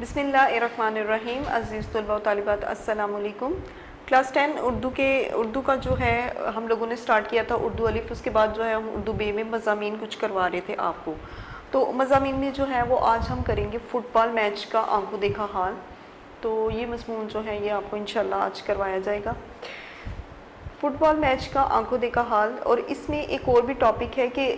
بسم اللہ الرحمن الرحیم. عزیز طلباء و طالبات السلام علیکم. کلاس 10 اردو کا جو ہے ہم لوگوں نے سٹارٹ کیا تھا اردو الف. اس کے بعد جو ہے ہم اردو بے میں مضامین کچھ کروا رہے تھے آپ کو. تو مضامین میں جو ہے وہ آج ہم کریں گے فٹ بال میچ کا آنکھوں دیکھا حال. تو یہ مضمون جو ہے یہ آپ کو انشاءاللہ آج کروایا جائے گا. فٹ بال میچ کا آنکھوں دیکھا حال. اور اس میں ایک اور بھی ٹاپک ہے کہ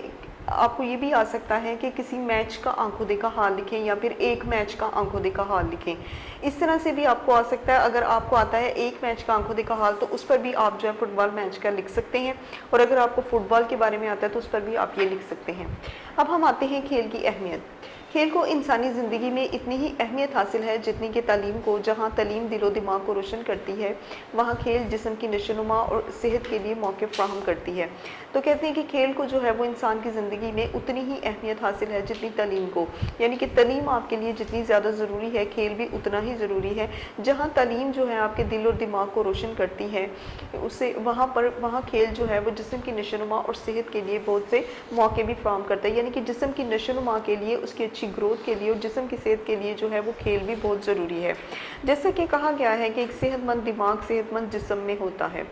آپ کو یہ بھی آ سکتا ہے کہ کسی میچ کا آنکھوں دیکھا حال لکھیں یا پھر ایک میچ کا آنکھوں دیکھا حال لکھیں. اس طرح سے بھی آپ کو آ سکتا ہے. اگر آپ کو آتا ہے ایک میچ کا آنکھوں دیکھا حال تو اس پر بھی آپ جو ہے فٹ بال میچ کا لکھ سکتے ہیں. اور اگر آپ کو فٹ بال کے بارے میں آتا ہے تو اس پر بھی آپ یہ لکھ سکتے ہیں. اب ہم آتے ہیں کھیل کی اہمیت. کھیل کو انسانی زندگی میں اتنی ہی اہمیت حاصل ہے جتنی کہ تعلیم کو. جہاں تعلیم دل و دماغ کو روشن کرتی ہے وہاں کھیل جسم کی نشو و نما اور صحت کے لیے موقع فراہم کرتی ہے. تو کہتے ہیں کہ کھیل کو جو ہے وہ انسان کی زندگی میں اتنی ہی اہمیت حاصل ہے جتنی تعلیم کو. یعنی کہ تعلیم آپ کے لیے جتنی زیادہ ضروری ہے کھیل بھی اتنا ہی ضروری ہے. جہاں تعلیم جو ہے آپ کے دل اور دماغ کو روشن کرتی ہے اسے وہاں کھیل جو ہے وہ جسم کی نشو و نما اور صحت کے لیے بہت سے موقع بھی فراہم کرتا ہے. یعنی کہ جسم کی نشو و نما کے لیے, اس کی اچھی گروتھ کے لیے اور جسم کی صحت کے لیے جو ہے وہ کھیل بھی بہت ضروری ہے. جیسا کہ کہا گیا ہے کہ ایک صحت مند دماغ صحت مند جسم میں ہوتا ہے.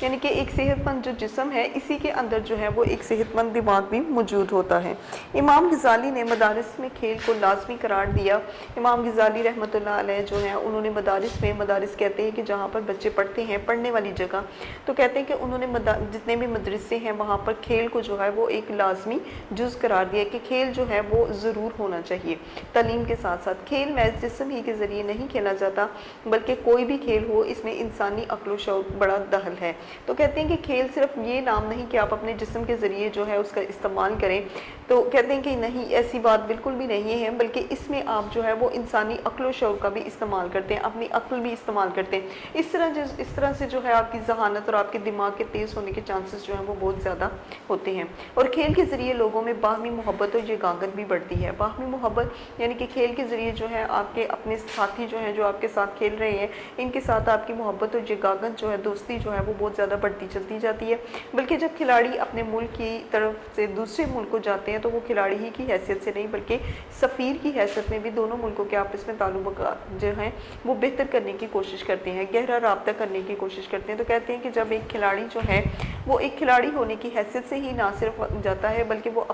یعنی کہ ایک صحت مند جو جسم ہے اسی کے اندر جو ہے وہ ایک صحت مند دماغ بھی موجود ہوتا ہے. امام غزالی نے مدارس میں کھیل کو لازمی قرار دیا. امام غزالی رحمۃ اللہ علیہ جو ہیں انہوں نے مدارس کہتے ہیں کہ جہاں پر بچے پڑھتے ہیں, پڑھنے والی جگہ, تو کہتے ہیں کہ انہوں نے جتنے بھی مدرسے ہیں وہاں پر کھیل کو جو ہے وہ ایک لازمی جز قرار دیا کہ کھیل جو ہے وہ ضرور ہونا چاہیے. تعلیم کے ساتھ ساتھ کھیل محض جسم ہی کے ذریعے نہیں کھیلا جاتا بلکہ کوئی بھی کھیل ہو اس میں انسانی عقل و شعور بڑا دخل ہے. تو کہتے ہیں کہ کھیل صرف یہ نام نہیں کہ آپ اپنے جسم کے ذریعے جو ہے اس کا استعمال کریں. تو کہتے ہیں کہ نہیں, ایسی بات بالکل بھی نہیں ہے, بلکہ اس میں آپ جو ہے وہ انسانی عقل و شعور کا بھی استعمال کرتے ہیں, اپنی عقل بھی استعمال کرتے ہیں. اس طرح سے جو ہے آپ کی ذہانت اور آپ کے دماغ کے تیز ہونے کے چانسز جو ہیں وہ بہت زیادہ ہوتے ہیں. اور کھیل کے ذریعے لوگوں میں باہمی محبت اور یگانگت بھی بڑھتی ہے. باہمی محبت یعنی کہ کھیل کے ذریعے جو ہے آپ کے اپنے ساتھی جو ہیں جو آپ کے ساتھ کھیل رہے ہیں ان کے ساتھ آپ کی محبت اور یگانگت جو ہے, دوستی جو ہے وہ بہت زیادہ بڑھتی چلتی جاتی ہے. بلکہ جب کھلاڑی اپنے ملک کی طرف سے دوسرے ملک کو جاتے ہیں تو وہ کھلاڑی ہی کی حیثیت سے نہیں بلکہ سفیر کی حیثیت میں بھی دونوں ملکوں کے آپس میں تعلقات جو ہیں وہ بہتر کرنے کی کوشش کرتے ہیں, گہرا رابطہ کرنے کی کوشش کرتے ہیں. تو کہتے ہیں کہ جب ایک کھلاڑی جو ہے وہ ایک کھلاڑی ہونے کی حیثیت سے ہی نہ صرف جاتا ہے بلکہ وہ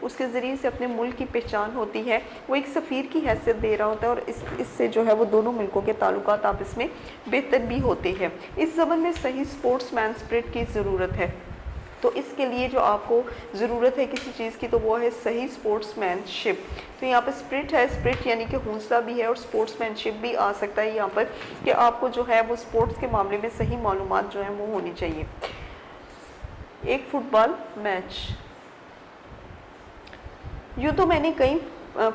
اس کے ذریعے سے اپنے ملک کی پہچان ہوتی ہے, وہ ایک سفیر کی حیثیت دے رہا ہوتا ہے اور اس سے جو ہے وہ دونوں ملکوں کے تعلقات آپس میں بہتر بھی ہوتے ہیں. اس زمن میں صحیح سپورٹس مین اسپرٹ کی ضرورت ہے. تو اس کے لیے جو آپ کو ضرورت ہے کسی چیز کی تو وہ ہے صحیح سپورٹس مین شپ. تو یہاں پہ اسپرٹ ہے, اسپرٹ یعنی کہ حوصلہ بھی ہے اور سپورٹس مین شپ بھی آ سکتا ہے یہاں پر کہ آپ کو جو ہے وہ سپورٹس کے معاملے میں صحیح معلومات جو ہیں وہ ہونی چاہیے. ایک فٹ بال میچ. یوں تو میں نے کئی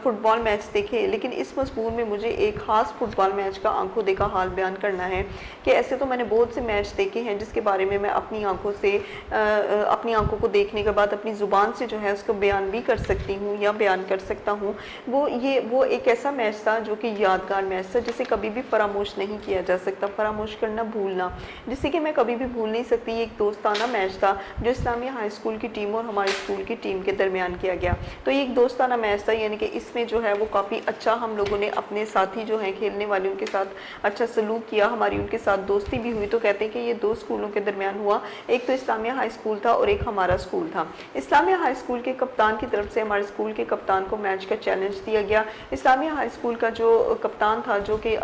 فٹ بال میچ دیکھے لیکن اس مضمون میں مجھے ایک خاص فٹ بال میچ کا آنکھوں دیکھا حال بیان کرنا ہے کہ ایسے تو میں نے بہت سے میچ دیکھے ہیں جس کے بارے میں اپنی آنکھوں کو دیکھنے کے بعد اپنی زبان سے جو ہے اس کو بیان بھی کر سکتی ہوں یا بیان کر سکتا ہوں. وہ ایک ایسا میچ تھا جو کہ یادگار میچ تھا جسے کبھی بھی فراموش نہیں کیا جا سکتا. فراموش کرنا, بھولنا, جسے کہ میں کبھی بھی بھول نہیں سکتی. ایک دوستانہ میچ تھا جو اسلامیہ ہائی اسکول کی ٹیم اور ہمارے اسکول کی ٹیم کے درمیان کیا گیا. تو یہ ایک دوستانہ میچ تھا, یعنی کہ اس میں جو ہے وہ کافی اچھا ہم لوگوں نے اپنے ساتھی جو ہیں کھیلنے والے ان کے ساتھ اچھا سلوک کیا, ہماری ان کے ساتھ دوستی بھی ہوئی. تو کہتے ہیں کہ یہ دو اسکولوں کے درمیان ہوا, ایک تو اسلامیہ ہائی اسکول تھا اور ایک ہمارا اسکول تھا. اسلامیہ ہائی اسکول کے کپتان کی طرف سے ہمارے اسکول کے کپتان کو میچ کا چیلنج دیا گیا. اسلامیہ ہائی اسکول کا جو کپتان تھا, جو کہ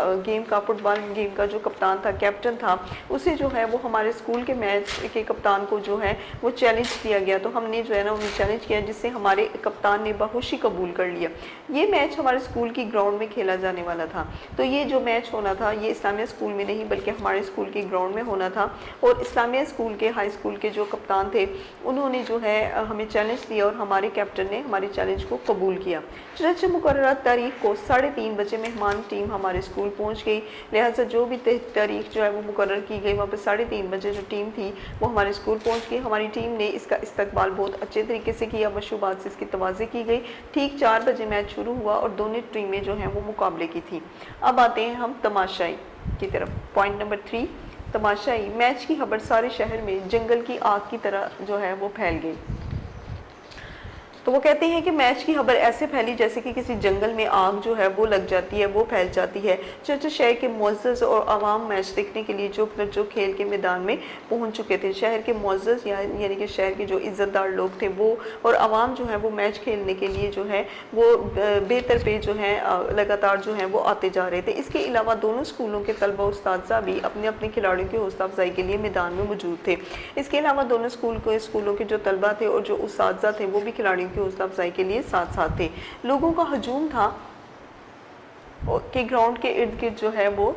فٹ بال گیم کا جو کپتان تھا, کیپٹن تھا, اسے جو ہے وہ ہمارے اسکول کے میچ کے کپتان کو جو ہے وہ چیلنج دیا گیا. تو ہم نے جو ہے نا انہیں چیلنج کیا جس سے ہمارے کپتان نے بخوشی قبول کر لیا. یہ میچ ہمارے اسکول کی گراؤنڈ میں کھیلا جانے والا تھا. تو یہ جو میچ ہونا تھا یہ اسلامیہ اسکول میں نہیں بلکہ ہمارے اسکول کی گراؤنڈ میں ہونا تھا. اور اسلامیہ اسکول کے ہائی اسکول کے جو کپتان تھے انہوں نے جو ہے ہمیں چیلنج دیا اور ہمارے کیپٹن نے ہمارے چیلنج کو قبول کیا. چنانچہ مقررہ تاریخ کو 3:30 بجے مہمان ٹیم ہمارے اسکول پہنچ گئی. لہٰذا جو بھی تاریخ جو ہے وہ مقرر کی گئی وہاں پہ 3:30 بجے جو ٹیم تھی وہ ہمارے اسکول پہنچ گئی. ہماری ٹیم نے اس کا استقبال بہت اچھے طریقے سے کیا, مشروبات سے اس کی توازی کی گئی. ٹھیک 4 بجے میچ شروع ہوا اور دونوں ٹیمیں جو ہیں وہ مقابلے کی تھی. اب آتے ہیں ہم تماشائی کی طرف. Point number 3, تماشائی. میچ کی خبر سارے شہر میں جنگل کی آگ کی طرح جو ہے وہ پھیل گئی. تو وہ کہتے ہیں کہ میچ کی خبر ایسے پھیلی جیسے کہ کسی جنگل میں آگ جو ہے وہ لگ جاتی ہے، وہ پھیل جاتی ہے۔ چرچ شہر کے معزز اور عوام میچ دیکھنے کے لیے جو کھیل کے میدان میں پہنچ چکے تھے، شہر کے معزز یعنی کہ شہر کے جو عزت دار لوگ تھے وہ اور عوام جو ہے وہ میچ کھیلنے کے لیے جو ہے وہ بہتر پہ جو ہے لگاتار جو ہے وہ آتے جا رہے تھے۔ اس کے علاوہ دونوں اسکولوں کے طلبہ و اساتذہ بھی اپنے اپنے کھلاڑیوں کی حوصلہ افزائی کے لیے میدان میں موجود تھے۔ اس کے علاوہ دونوں اسکولوں کے جو طلبہ تھے اور جو اساتذہ تھے وہ بھی کھلاڑیوں کی حوصلہ افزائی کے لیے ساتھ ساتھ تھے۔ لوگوں کا ہجوم تھا کہ گراؤنڈ کے ارد گرد جو ہے وہ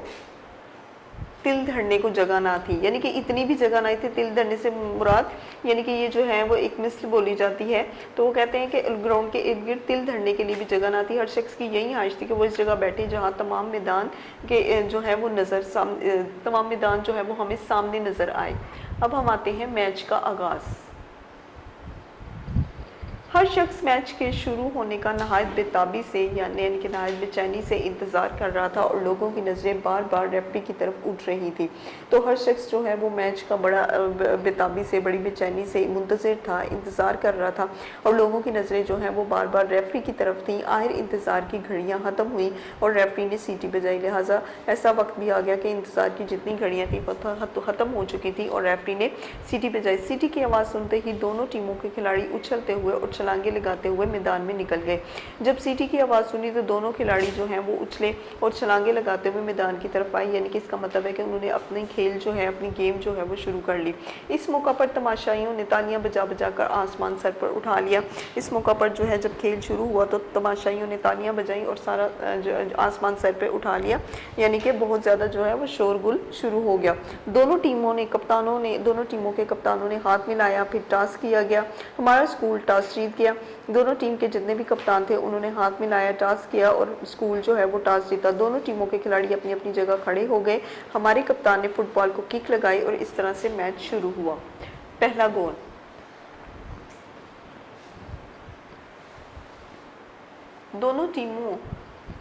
تل دھرنے کو جگہ نہ تھی، یعنی کہ اتنی بھی جگہ نہ تھی۔ تل دھرنے سے مراد یعنی کہ یہ جو ہے وہ ایک مثل بولی جاتی ہے، تو وہ کہتے ہیں کہ گراؤنڈ کے ارد گرد تل دھرنے کے لیے بھی جگہ نہ تھی۔ ہر شخص کی یہی خواہش تھی کہ وہ اس جگہ بیٹھے جہاں تمام میدان جو ہے وہ ہمیں سامنے نظر آئے۔ اب ہم آتے ہیں میچ کا آغاز۔ ہر شخص میچ کے شروع ہونے کا نہایت بےتابی سے یعنی کہ نہایت بے چینی سے انتظار کر رہا تھا، اور لوگوں کی نظریں بار بار ریفری کی طرف اٹھ رہی تھی۔ تو ہر شخص جو ہے وہ میچ کا بڑا بےتابی سے، بڑی بے چینی سے منتظر تھا، انتظار کر رہا تھا، اور لوگوں کی نظریں جو ہیں وہ بار بار ریفری کی طرف تھیں۔ آخر انتظار کی گھڑیاں ختم ہوئیں اور ریفری نے سیٹی بجائی، لہٰذا ایسا وقت بھی آ گیا کہ انتظار کی جتنی گھڑیاں تھیں ختم ہو چکی تھیں اور ریفری نے سیٹی بجائی۔ سیٹی کی آواز سنتے ہی دونوں ٹیموں کے کھلاڑی اچھلتے ہوئے اور چھلانگیں لگاتے ہوئے میدان میں نکل گئے۔ جب سیٹی کی آواز سنی تو دونوں کھلاڑی جو ہیں وہ اچھلے اور چھلانگیں لگاتے ہوئے میدان کی طرف آئے، یعنی کہ اس کا مطلب ہے کہ انہوں نے اپنی کھیل جو ہے، اپنی گیم جو ہے وہ شروع کر لی۔ اس موقع پر تماشائیوں نے تالیاں بجا بجا کر آسمان سر پر اٹھا لیا۔ اس موقع پر جو ہے جب کھیل شروع ہوا تو تماشائیوں نے تالیاں بجائیں اور سارا آسمان سر پہ اٹھا لیا، یعنی کہ بہت زیادہ جو ہے وہ شور گل شروع ہو گیا۔ دونوں ٹیموں کے کپتانوں نے ہاتھ ملایا، پھر ٹاس کیا گیا۔ ہمارا اسکول ٹاس جیت گیا۔ دونوں ٹیم کے جتنے بھی کپتان تھے انہوں نے ہاتھ ملایا، ٹاس کیا اور اسکول جو ہے وہ ٹاس جیتا۔ دونوں ٹیموں کے کھلاڑی اپنی اپنی جگہ کھڑے ہو گئے۔ ہمارے کپتان نے فٹ بال کو کک لگائی اور اس طرح سے میچ شروع ہوا۔ پہلا گول۔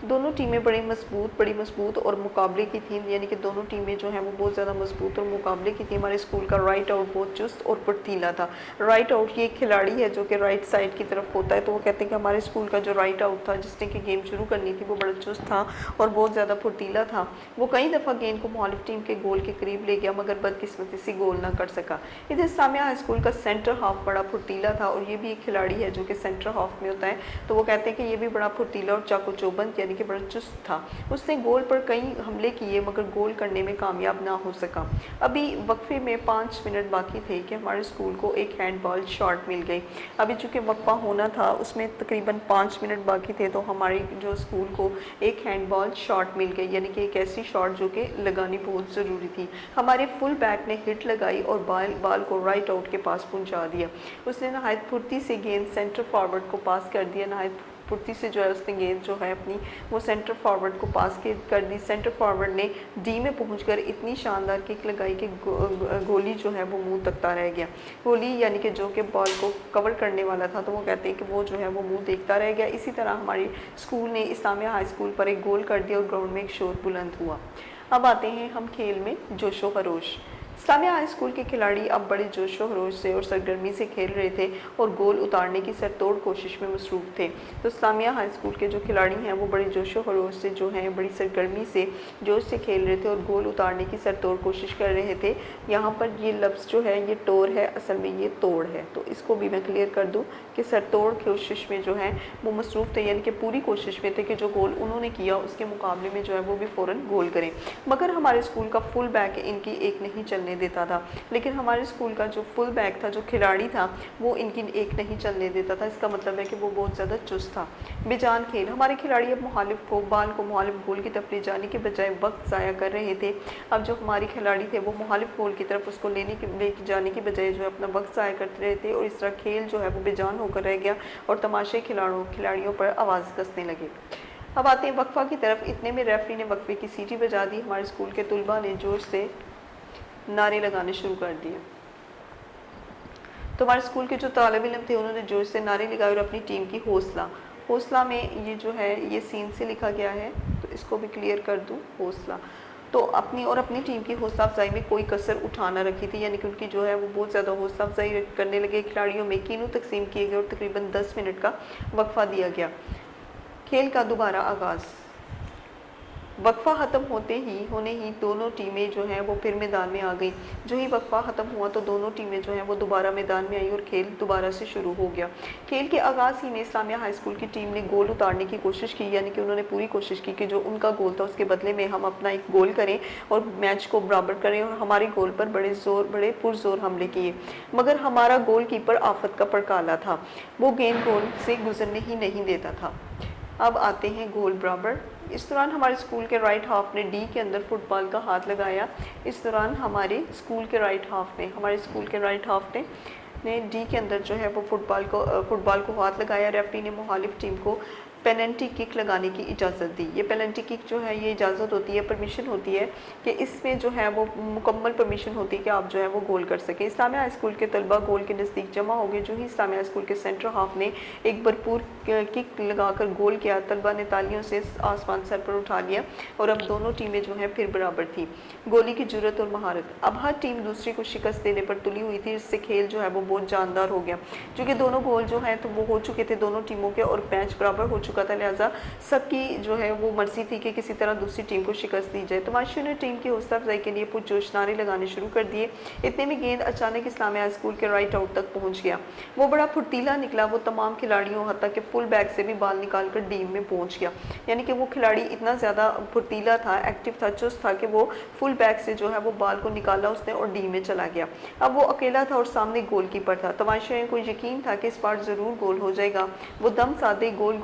دونوں ٹیمیں بڑی مضبوط اور مقابلے کی تھیں، یعنی کہ دونوں ٹیمیں جو ہیں وہ بہت زیادہ مضبوط اور مقابلے کی تھیں۔ ہمارے اسکول کا رائٹ آؤٹ بہت چست اور پرتیلا تھا۔ رائٹ آؤٹ یہ ایک کھلاڑی ہے جو کہ رائٹ سائڈ کی طرف ہوتا ہے، تو وہ کہتے ہیں کہ ہمارے اسکول کا جو رائٹ آؤٹ تھا جس نے کہ گیم شروع کرنی تھی وہ بڑا چست تھا اور بہت زیادہ پھرتیلا تھا۔ وہ کئی دفعہ گیند کو مخالف ٹیم کے گول کے قریب لے گیا مگر بدقسمتی سے گول نہ کر سکا۔ ادھر اسلامیہ ہائی اسکول کا سینٹر ہاف بڑا پھرتیلا تھا، اور یہ بھی ایک کھلاڑی ہے جو کہ سینٹر ہاف میں ہوتا ہے، تو وہ کہتے ہیں کہ یہ بھی بڑا پھرتیلا اور چاقو چوبند یعنی کہ بڑا چست تھا۔ اس نے گول پر کئی حملے کیے مگر گول کرنے میں کامیاب نہ ہو سکا۔ ابھی وقفے میں 5 منٹ باقی تھے کہ ہمارے اسکول کو ایک ہینڈ بال شاٹ مل گئی۔ ابھی چونکہ وقفہ ہونا تھا اس میں تقریباً 5 منٹ باقی تھے، تو ہمارے جو اسکول کو ایک ہینڈ بال شاٹ مل گئی، یعنی کہ ایک ایسی شاٹ جو کہ لگانی بہت ضروری تھی۔ ہمارے فل بیک نے ہٹ لگائی اور بال کو رائٹ آؤٹ کے پاس پہنچا دیا۔ اس نے نہایت پھرتی سے گیند سینٹر فارورڈ کو پاس کر دیا۔ نہایت پھرتی سے جو ہے اس نے گیند جو ہے اپنی وہ سینٹر فارورڈ کو پاس کر دی۔ سینٹر فارورڈ نے ڈی میں پہنچ کر اتنی شاندار کک لگائی کہ گولی جو ہے وہ منہ تکتا رہ گیا۔ گولی یعنی کہ جو کہ بال کو کور کرنے والا تھا، تو وہ کہتے ہیں کہ وہ جو ہے وہ منہ دیکھتا رہ گیا۔ اسی طرح ہماری اسکول نے اسلامیہ ہائی اسکول پر ایک گول کر دیا اور گراؤنڈ میں ایک شور بلند ہوا۔ اب آتے ہیں ہم کھیل میں جوش و خروش۔ اسلامیہ ہائی اسکول کے کھلاڑی اب بڑے جوش و خروش سے اور سرگرمی سے کھیل رہے تھے اور گول اتارنے کی سر توڑ کوشش میں مصروف تھے۔ تو اسلامیہ ہائی اسکول کے جو کھلاڑی ہیں وہ بڑے جوش و خروش سے جو ہیں بڑی سرگرمی سے جوش سے کھیل رہے تھے اور گول اتارنے کی سر توڑ کوشش کر رہے تھے۔ یہاں پر یہ لفظ جو ہے یہ ٹور ہے، اصل میں یہ توڑ ہے، تو اس کو بھی میں کلیئر کر دوں کہ سر توڑ کوشش میں جو ہے وہ مصروف تھے، یعنی کہ پوری کوشش میں تھے کہ جو گول انہوں نے کیا اس کے مقابلے میں جو ہے وہ بھی فوراً گول کریں۔ مگر ہمارے اسکول کا فل بیک ان کی ایک نہیں چلنے دیتا تھا، لیکن ہمارے اسکول کا جو فل بیک تھا، جو کھلاڑی تھا، وہ ان کی ایک نہیں چلنے دیتا تھا۔ اس کا مطلب ہے کہ وہ بہت زیادہ چست تھا۔ بے جان کھیل۔ ہمارے کھلاڑی اب بال کو مخالف گول کی طرف لے جانے کے بجائے وقت ضائع کر رہے تھے۔ اب جو ہمارے کھلاڑی تھے وہ مخالف گول کی طرف اس کو لے جانے کے بجائے جو ہے اپنا وقت ضائع کرتے رہے تھے، اور اس طرح کھیل جو ہے وہ بے جان ہو کر رہ گیا اور تماشے کھلاڑیوں پر آواز کسنے لگے۔ اب آتے ہیں وقفہ کی طرف۔ اتنے میں ریفری نے وقفے کی سیٹی بجا دی۔ ہمارے اسکول کے طلباء نے جوش سے نعرے لگانے شروع کر دیے۔ تو ہمارے اسکول کے جو طالب علم تھے انہوں نے جوش سے نعرے لگائے اور اپنی ٹیم کی حوصلہ میں یہ جو ہے یہ سین سے لکھا گیا ہے، تو اس کو بھی کلیئر کر دوں۔ حوصلہ تو اپنی ٹیم کی حوصلہ افزائی میں کوئی کسر اٹھا نہ رکھی تھی، یعنی کہ ان کی جو ہے وہ بہت زیادہ حوصلہ افزائی کرنے لگے، کھلاڑیوں میں کینو تقسیم کیے گئے اور تقریباً 10 منٹ کا وقفہ دیا گیا۔ کھیل کا دوبارہ آغاز۔ وقفہ ختم ہونے ہی دونوں ٹیمیں جو ہیں وہ پھر میدان میں آ گئیں۔ جو ہی وقفہ ختم ہوا تو دونوں ٹیمیں جو ہیں وہ دوبارہ میدان میں آئیں اور کھیل دوبارہ سے شروع ہو گیا۔ کھیل کے آغاز ہی میں اسلامیہ ہائی اسکول کی ٹیم نے گول اتارنے کی کوشش کی، یعنی کہ انہوں نے پوری کوشش کی کہ جو ان کا گول تھا اس کے بدلے میں ہم اپنا ایک گول کریں اور میچ کو برابر کریں، اور ہمارے گول پر بڑے پرزور حملے کیے، مگر ہمارا گول کیپر آفت کا پڑکالا تھا، وہ گیند گول سے گزرنے ہی نہیں دیتا تھا۔ اب آتے ہیں گول برابر۔ اس دوران ہمارے اسکول کے رائٹ ہاف نے ڈی کے اندر فٹ بال کا ہاتھ لگایا۔ اس دوران ہمارے اسکول کے رائٹ ہاف نے ڈی کے اندر جو ہے وہ فٹ بال کو ہاتھ لگایا۔ ریفری نے مخالف ٹیم کو پینلٹی کک لگانے کی اجازت دی۔ یہ پینلٹی کک جو ہے یہ اجازت ہوتی ہے، پرمیشن ہوتی ہے کہ اس میں جو ہے وہ مکمل پرمیشن ہوتی ہے کہ آپ جو ہے وہ گول کر سکیں۔ اسلامیہ ہائی اسکول کے طلبہ گول کے نزدیک جمع ہو گئے۔ جو ہی اسلامیہ ہائی اسکول کے سینٹر ہاف نے ایک بھرپور کک لگا کر گول کیا، طلبہ نے تالیوں سے آسمان سر پر اٹھا لیا اور اب دونوں ٹیمیں جو ہیں پھر برابر تھیں۔ گولی کی جرأت اور مہارت۔ اب ہر ٹیم دوسری کو شکست دینے پر تلی ہوئی تھی، اس سے کھیل جو ہے وہ بہت جاندار ہو گیا۔ چونکہ دونوں گول جو ہیں تو وہ ہو چکے تھے دونوں ٹیموں کے اور میچ برابر ہو چکا تھا، لہٰذا سب کی جو ہے وہ مرضی تھی کہ کسی طرح دوسری ٹیم کو شکست دی جائے۔ تماشائیوں نے ٹیم کی حوصلہ افزائی کے لیے پرجوش نعرے لگانے شروع کر دیے۔ اتنے میں گیند اچانک اسلامیہ ہائی اسکول کے رائٹ آؤٹ تک پہنچ گیا۔ وہ بڑا پھرتیلا نکلا، وہ تمام کھلاڑیوں حتیٰ کہ فل بیک سے بھی بال نکال کر ڈیم میں پہنچ گیا۔ یعنی کہ وہ کھلاڑی اتنا زیادہ پھرتیلا تھا، ایکٹیو تھا، چست تھا کہ وہ فل بیک سے جو ہے وہ بال کو نکالا اس نے اور ڈیم میں چلا گیا۔ اب وہ اکیلا تھا اور سامنے گول کیپر تھا۔ تماشائیوں کو یقین تھا کہ اس بار ضرور گول ہو جائے گا۔ وہ دم سادے گول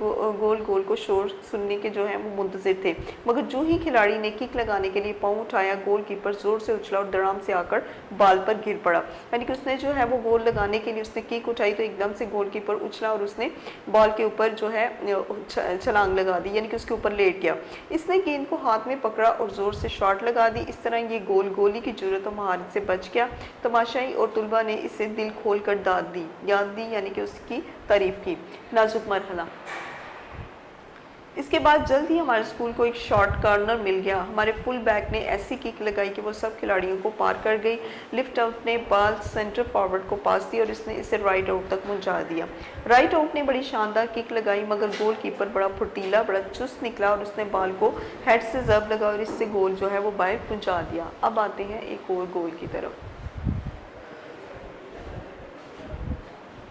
کو شور سننے کے جو ہیں وہ منتظر تھے، مگر جو ہی کھلاڑی نے کک لگانے کے لیے پاؤں اٹھایا، گول کیپر زور سے اچھلا اور دڑام سے آ کر بال پر گر پڑا۔ یعنی کہ اس نے جو ہے وہ گول لگانے کے لیے اس نے کک اٹھائی تو ایک دم سے گول کیپر اچھلا اور اس نے بال کے اوپر جو ہے چھلانگ لگا دی، یعنی کہ اس کے اوپر لیٹ گیا۔ اس نے گیند کو ہاتھ میں پکڑا اور زور سے شاٹ لگا دی۔ اس طرح یہ گولی کی جرأت و مہارت سے بچ گیا۔ تماشائی اور طلبہ نے اسے دل کھول کر یاد دی، یعنی کہ اس کی تعریف کی۔ نازک مرحلہ۔ اس کے بعد جلد ہی ہمارے اسکول کو ایک شارٹ کارنر مل گیا۔ ہمارے فل بیک نے ایسی کک لگائی کہ وہ سب کھلاڑیوں کو پار کر گئی۔ لفٹ آؤٹ نے بال سینٹر فارورڈ کو پاس دی اور اس نے اسے رائٹ آؤٹ تک پہنچا دیا۔ رائٹ آؤٹ نے بڑی شاندار کک لگائی، مگر گول کیپر بڑا پھرتیلا، بڑا چست نکلا اور اس نے بال کو ہیڈ سے ضرب لگا اور اس سے گول جو ہے وہ باہر پہنچا دیا۔ اب آتے ہیں ایک اور گول کی طرف۔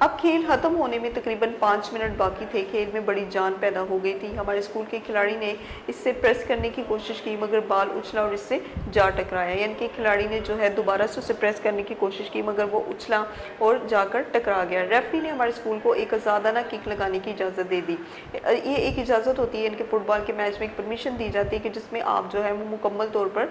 اب کھیل ختم ہونے میں تقریباً 5 منٹ باقی تھے۔ کھیل میں بڑی جان پیدا ہو گئی تھی۔ ہمارے اسکول کے کھلاڑی نے اس سے پریس کرنے کی کوشش کی، مگر بال اچھلا اور اس سے جا ٹکرایا۔ یعنی کہ کھلاڑی نے جو ہے دوبارہ سے اسے پریس کرنے کی کوشش کی، مگر وہ اچھلا اور جا کر ٹکرا گیا۔ ریفری نے ہمارے اسکول کو ایک آزادانہ کک لگانے کی اجازت دے دی۔ یہ ایک اجازت ہوتی ہے، یعنی کہ فٹ بال کے میچ میں ایک پرمیشن دی جاتی ہے کہ جس میں آپ جو ہے وہ مکمل طور پر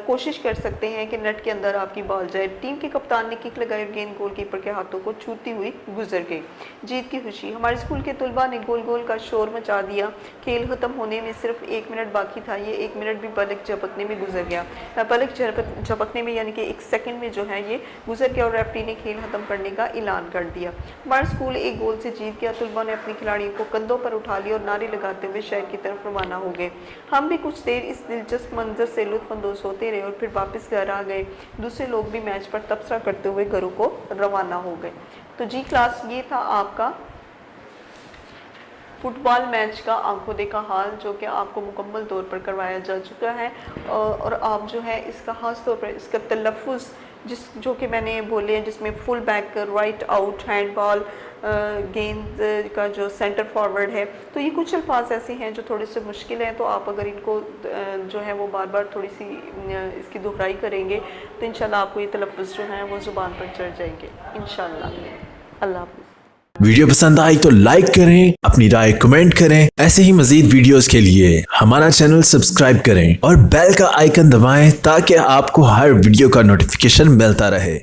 کوشش کر سکتے ہیں کہ نیٹ کے اندر آپ کی بال جائے۔ ٹیم کے کپتان نے کک لگائی اور گیند گول کیپر کے ہاتھوں کو چھوتی ہوئی گزر گئی۔ جیت کی خوشی۔ ہمارے اسکول کے طلبہ نے گول کا شور مچا دیا۔ کھیل ختم ہونے میں صرف 1 منٹ باقی تھا۔ یہ 1 منٹ بھی پلک جھپکنے میں گزر گیا۔ پلک جھپکنے میں یعنی کہ 1 سیکنڈ میں جو ہے یہ گزر گیا اور ریفری نے کھیل ختم کرنے کا اعلان کر دیا۔ ہمارا اسکول 1 گول سے جیت گیا۔ طلبہ نے اپنے کھلاڑیوں کو کندھوں پر اٹھا لیا اور نعرے لگاتے ہوئے شہر کی طرف روانہ ہو گئے۔ ہم بھی کچھ دیر اس دلچسپ منظر سے لطف اندوز ہوتے رہے اور پھر واپس گھر آ گئے۔ دوسرے لوگ بھی میچ پر تبصرہ کرتے ہوئے گھروں کو روانہ ہو گئے۔ تو جی کلاس، یہ تھا آپ کا فٹ بال میچ کا آنکھوں دیکھا حال، جو کہ آپ کو مکمل طور پر کروایا جا چکا ہے، اور آپ جو ہے اس کا خاص طور پر اس کا تلفظ جو کہ میں نے بولے ہیں، جس میں full back, right out, hand ball, گیند کا جو سینٹر فارورڈ ہے، تو یہ کچھ الفاظ ایسے ہیں جو تھوڑے سے مشکل ہیں، تو آپ اگر ان کو جو ہے وہ بار بار تھوڑی سی اس کی دہرائی کریں گے تو انشاءاللہ آپ کو یہ تلفظ جو ہیں وہ زبان پر چڑھ جائیں گے انشاءاللہ۔ اللہ حافظ۔ ویڈیو پسند آئی تو لائک کریں، اپنی رائے کمنٹ کریں۔ ایسے ہی مزید ویڈیوز کے لیے ہمارا چینل سبسکرائب کریں اور بیل کا آئیکن دبائیں تاکہ آپ کو ہر ویڈیو کا نوٹیفیکیشن ملتا رہے۔